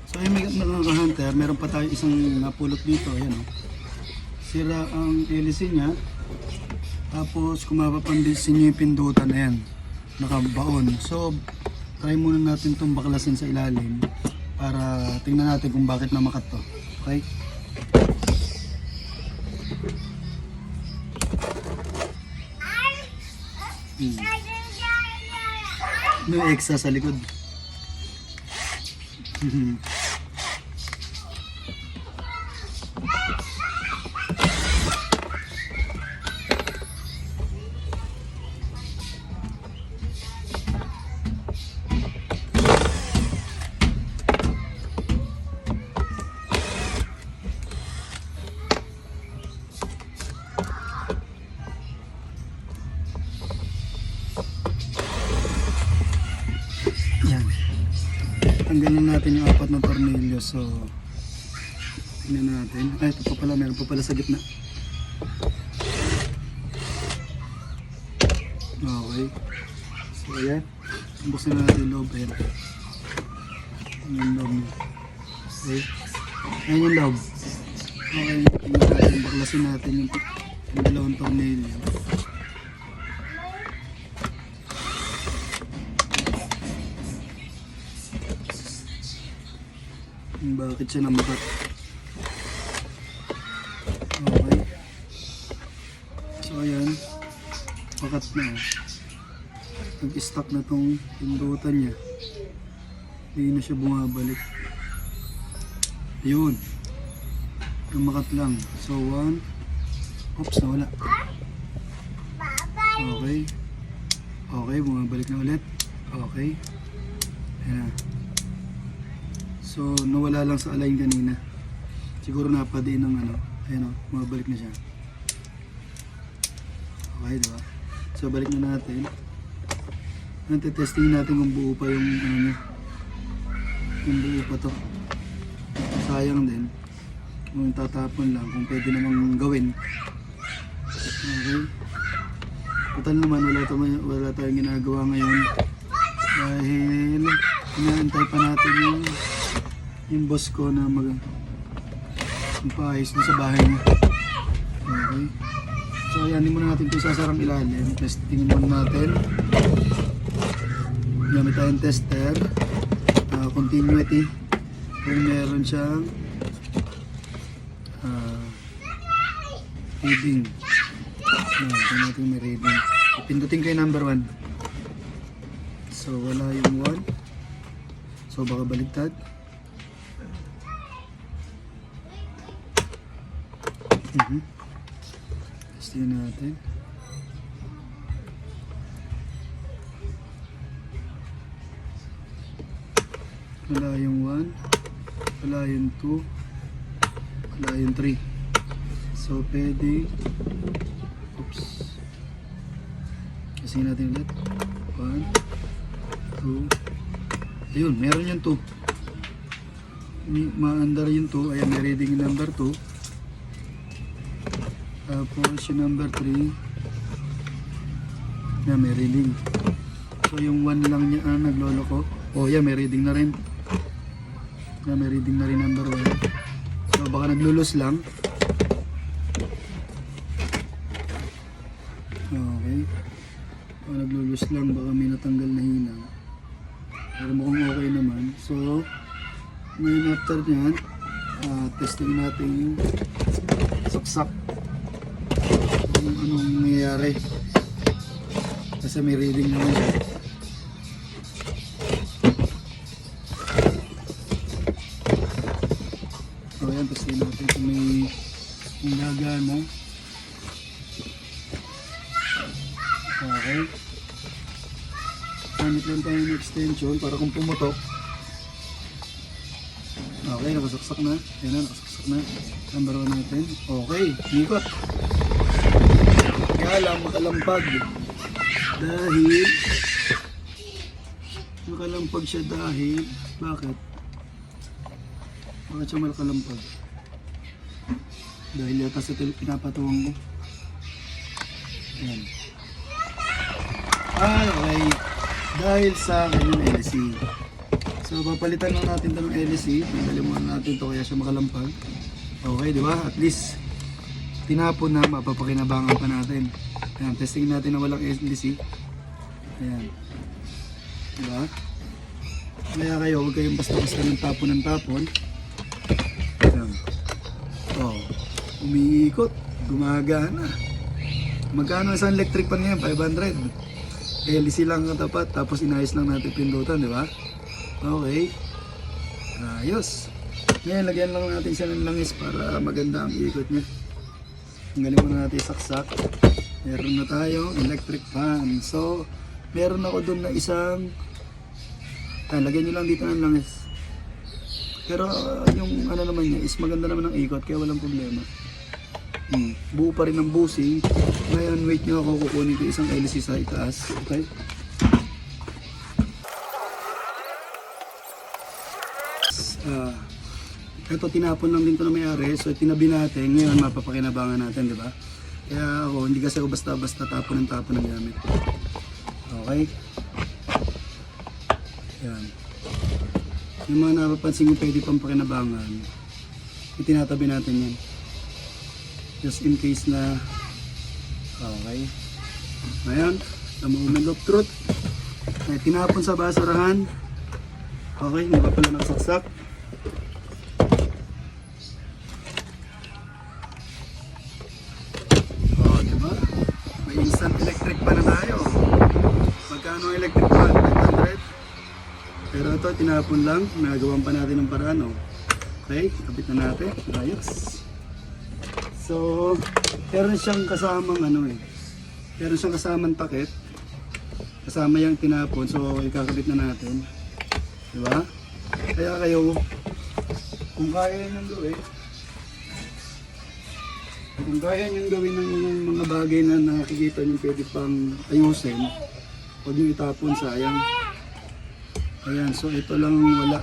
So yung mga ka-hunter, meron pa tayo isang napulot dito. Ayan o. Sira ang hélice niya. Tapos kung mapapansin niyo yung pindutan, ayan, nakabaon. So try muna natin itong baklasin sa ilalim para tingnan natin kung bakit namakat to. Okay? May extra sa likod. Yan. Tanggalin natin yung apat na tornilyo. So, tingnan natin. Ay, ito pa pala. Meron pa pala sa gitna. Okay. So, ayan. Buksan na natin yung loob. Ayan. Ayan yung loob niya. Okay. Ayan yung loob. Okay. Tingnan natin. Baklasin natin yung dalawang tornilyo. Bakit siya namakat? Okay. So ayan, pakat na. Nag-stuck na tong pindutan niya. Hindi na siya bumabalik. Ayun. Namakat lang. So 1. Oops, nawala. Okay. Okay, bumabalik na ulit. Okay. Ayan. So, nawala lang sa align kanina. Siguro napadiin ng ano. Ayan o, mabalik na siya. Okay, diba? So, balik na natin. Testing natin kung buo pa yung ano niya. Kung buo pa to. Sayang din. Kung tatapon lang, kung pwede namang gawin. Okay. Total naman, wala tayong ginagawa ngayon. Dahil, inaantay pa natin yung boss ko na magpaayos dun sa bahay niya. Okay. So ayan, hindi muna natin ito sasarang ilalim. Testing muna natin. Gamit tayong tester. Continuity. Kung meron siyang reading. Kung natin may reading. Pindutin ko yung number 1. So wala yung 1. So baka baliktad. Testin natin. Wala yung 1, wala yung 2, wala yung 3. So pwede. Oops. Testin natin ulit. 1, 2. Ayun, meron yung 2. Maandar yung 2. Ayan, may reading yung number 2. Tapos yung number 3 na may reading. So yung 1 lang niya nagloloko. Oh yeah, may reading na rin. May reading na rin number 1. So baka naglulos lang. Okay. Baka naglulos lang, baka may natanggal na hinang. Pero mukhang okay naman. So ngayon after nyan, testing natin yung saksak. Kung anong nangyayari. Kasi may reading naman siya. So ayan, testing natin kung may gagana. Okay. Gamit lang tayo ng extension para kung pumutok. Okay, nakasaksak na. Ayan na, nakasaksak na. Number 1 natin. Okay, ikot. Kaya lang makalampag. Dahil makalampag siya dahil bakit? Bakit siya makalampag? Dahil yata sa pinapatuwang ko. Ayan. Okay. Dahil sa kanyang LC. So papalitan lang natin ito ng LC. Tanggalin muna natin ito kaya siya makalampag. Okay, di ba? At least tinapon na, mapapakinabangan pa natin. Ayan, testing natin na walang LC. Ayan. Di ba? Kaya kayo, huwag kayong basta-basta ng tapon. Ayan. Oh, umiikot, gumagana. Magkano isang electric pan yan? 500. LC lang katapat, tapos inayos lang natin pindutan, di ba? Okay. Ayos. Ngayon, lagyan lang natin siya ng langis para maganda ang ikot niya. Tanggalin muna natin saksak. Meron na tayong electric fan. So, meron ako dun na isang... lagyan nyo lang dito ng langis. Pero yung ano naman niya is maganda naman ang ikot, kaya walang problema. Buo pa rin ang busing. Ngayon, wait nyo ako, kukunin ko isang LC sa itaas. Okay? Ito tinapon lang din ito na may-ari, so tinabi natin, ngayon mapapakinabangan natin, di ba? Kaya ako, hindi kasi ako basta-basta tapon ng gamit. Okay? Yan. Yung mga napapansin ko pwede pang pakinabangan, itinatabi natin yan. Just in case na, okay? Ngayon, the moment of truth, ay tinapon sa basurahan. Okay, hindi pa pala nagsaksak. Instant electric pan na tayo. Magkano ang electric pan? 500. Pero ito, tinapon lang. Nagawan pa natin ng paraan. Oh. Okay, kapit na natin. Ayos. So, meron siyang kasamang meron siyang kasamang takip. Kasama yung tinapon. So, ikakabit na natin. Diba? Kaya kayo, kung kaya nyo gawin, kung kaya nyo gawin ng mga bagay na nakikita nyo pwede pang ayusin, huwag nyo itapon, sayang. Ayan, so ito lang wala.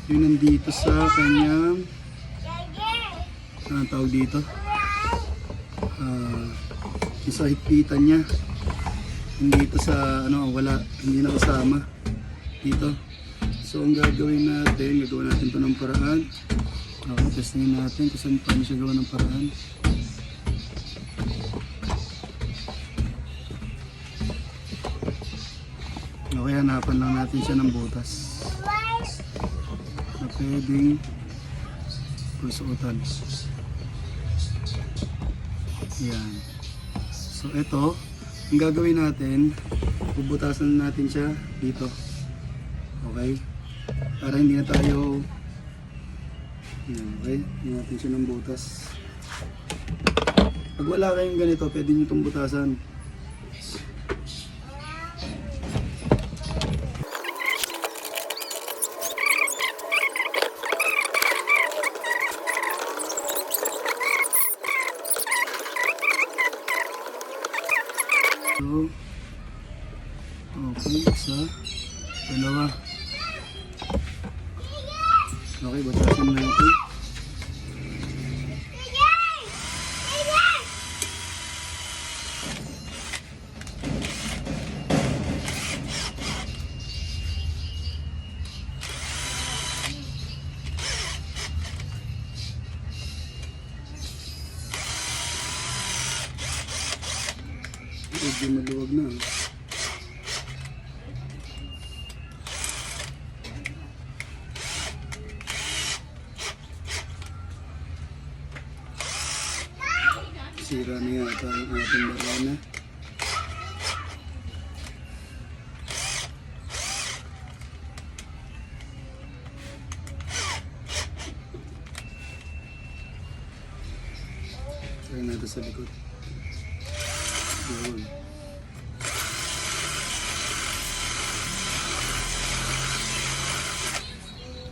Yung nandito sa kanyang, anong tawag dito? Yung sa higpitan niya. Hindi ito sa, wala, hindi na kasama. Dito. So ang gagawin natin, gagawin natin ito ng paraan. Okay, testingin natin kung saan paano siya gawa ng paraan. Okay, hanapan lang natin siya ng butas na pwedeng pagsuotan. Yan. So ito, ang gagawin natin, bubutasan natin siya dito. Okay? Para hindi na tayo okay, hindi natin siya ng butas. Pag wala kayong ganito, pwede nyo itong butasan. So, okay, isa, dalawa. Okay, batasan natin. Medyo maluwag na. Sira na yata ang ating barana. Try natin sa likod. Yun.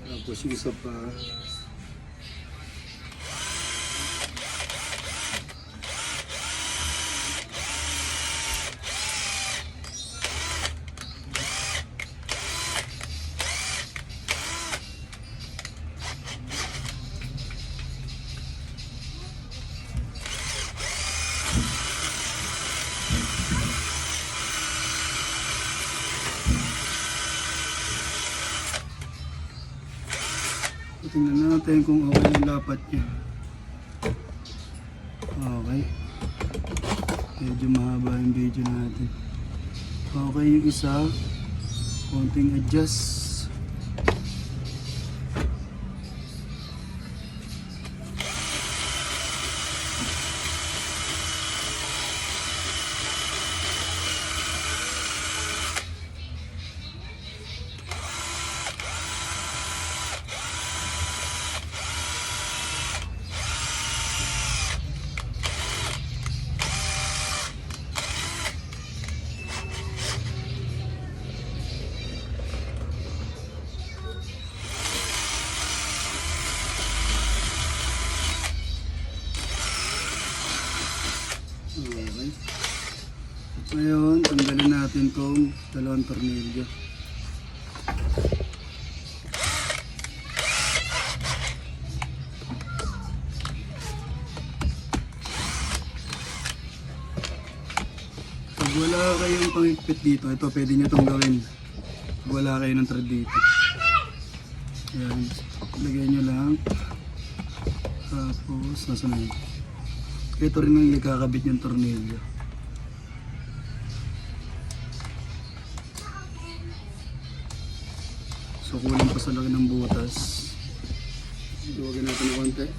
Tapos yung isa pa. Tingnan natin kung okay yung lapat niya. Okay. Medyo mahaba yung video natin. Okay yung isa. Konting adjust. Okay. Ngayon, tanggalin natin tong dalawang tornilyo. Pag wala kayong pangigpit dito, ito pwede nyo itong gawin. Pag wala kayo ng thread dito. Ayan. Lagyan nyo lang. Tapos, nasa na yun. Ito rin ang ikakabit yung tornilyo. So kulang pa sa laki ng butas. Iwagin natin ng konti.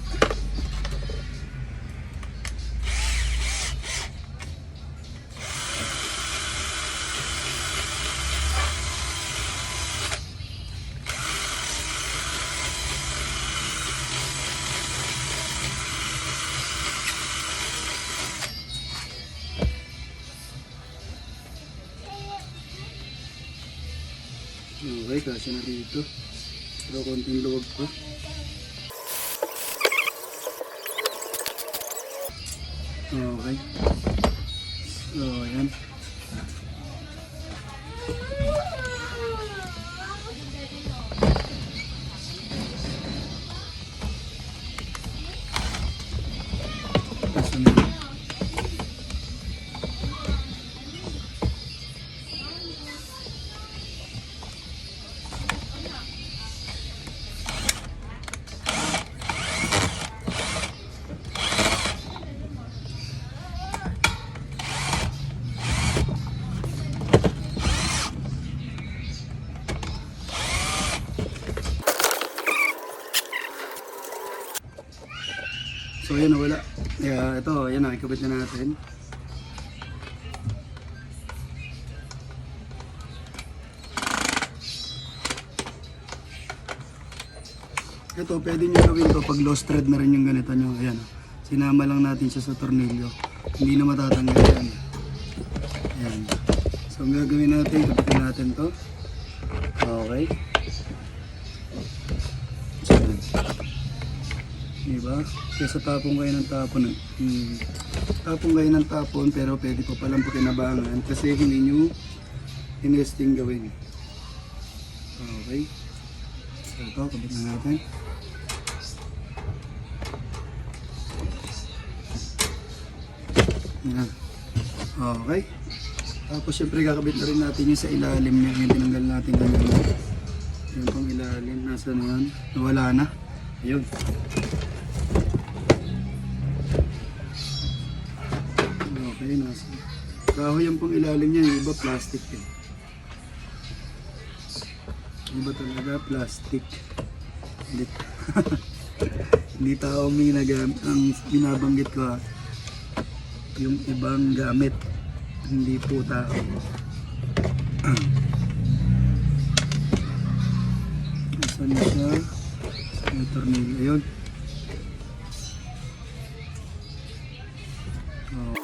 Okay, kasi na dito. Pero konting luwag pa. Okay. So, ayan. Kasi na. So yun, nawala. Kaya ito, yan nakikabit na natin. Ito, pwede nyo gawin to pag lost thread na rin yung ganito nyo. Ayan, sinama lang natin siya sa tornilyo. Hindi na matatanggal yan. Ayan. So ang gagawin natin, kapitin natin to. Okay. Diba? Kesa tapong kayo ng tapon. Tapong kayo ng tapon pero pwede pa palang pakinabangan kasi hindi nyo inesting gawin. Okay. So ito, kabit na natin. Yan. Okay. Tapos syempre kakabit na rin natin yung sa ilalim niya. Yung tinanggal natin kanina. Yung pang ilalim. Nasa na yan? Nawala na. Ayun. Okay, nasa. Kahoy yung pang ilalim niya, yung iba plastic eh. Iba talaga plastic. Hindi, hindi tao may ang binabanggit ko ha. Yung ibang gamit, hindi po tao. Asan na siya? May tornilyo. Ayun. Oh.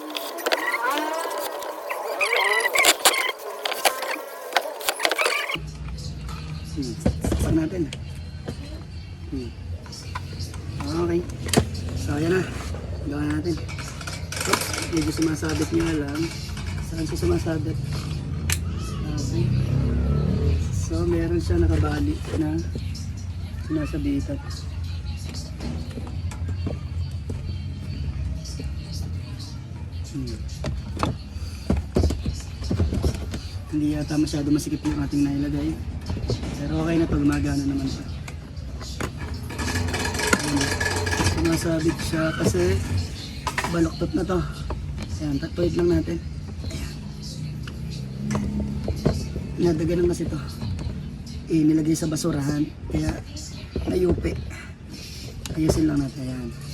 Saan natin? Okay. So ayan na. Gawa natin. Oops, medyo sumasabit niya lang. Saan siya sumasabit? Okay. So meron siya nakabali na sinasabitan. Hindi yata masyado masikip yung ating nailagay. Pero okay na to, gumagana naman siya. sinasabit siya kasi baluktot na to. Ayan, tatuwid lang natin. Ayan. Nadaganan kasi to. Nilagay sa basurahan, kaya nayupi. Ayusin lang natin, ayan.